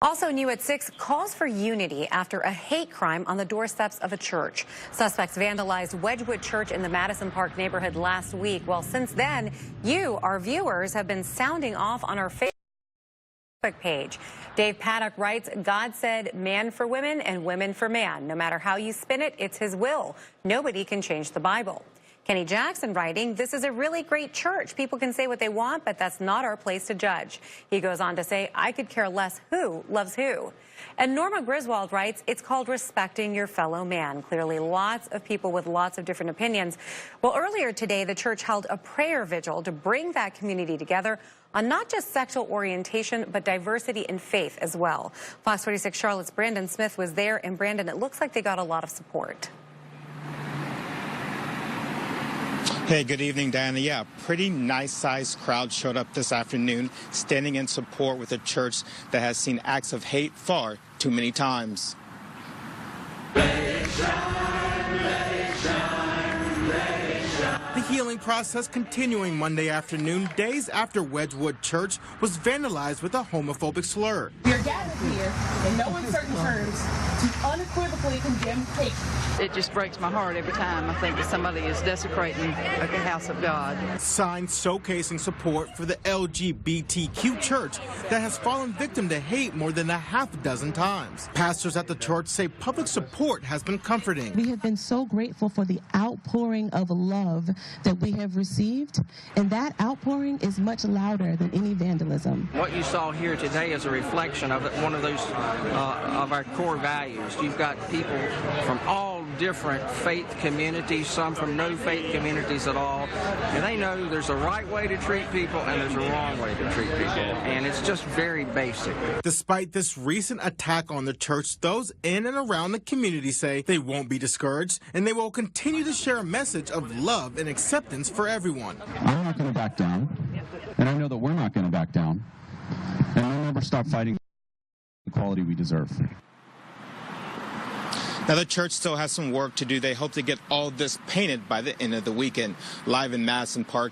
Also new at 6, calls for unity after a hate crime on the doorsteps of a church. Suspects vandalized Wedgewood Church in the Madison Park neighborhood last week. Well, since then, you, our viewers, have been sounding off on our Facebook page. Dave Paddock writes, God said man for women and women for man. No matter how you spin it, it's his will. Nobody can change the Bible. Kenny Jackson writing, this is a really great church. People can say what they want, but that's not our place to judge. He goes on to say, I could care less who loves who. And Norma Griswold writes, it's called respecting your fellow man. Clearly lots of people with lots of different opinions. Well, earlier today, the church held a prayer vigil to bring that community together on not just sexual orientation, but diversity in faith as well. Fox 46 Charlotte's Brandon Smith was there, and Brandon, it looks like they got a lot of support. Hey, good evening, Diana. Yeah, pretty nice-sized crowd showed up this afternoon, standing in support with a church that has seen acts of hate far too many times. The healing process continuing Monday afternoon, days after Wedgewood Church was vandalized with a homophobic slur. We are gathered here in no uncertain terms to unequivocally condemn hate. It just breaks my heart every time I think that somebody is desecrating the house of God. Signs showcasing support for the LGBTQ church that has fallen victim to hate more than a half dozen times. Pastors at the church say public support has been comforting. We have been so grateful for the outpouring of love that we have received, and that outpouring is much louder than any vandalism. What you saw here today is a reflection of one of those of our core values. You've got people from all different faith communities, some from no faith communities at all, and they know there's a right way to treat people and there's a wrong way to treat people, and it's just very basic. Despite this recent attack on the church, those in and around the community say they won't be discouraged and they will continue to share a message of love and acceptance for everyone. I'm not going to back down, and I know that we're not going to back down, and we'll never stop fighting the equality we deserve. Now, the church still has some work to do. They hope to get all this painted by the end of the weekend. Live in Madison Park.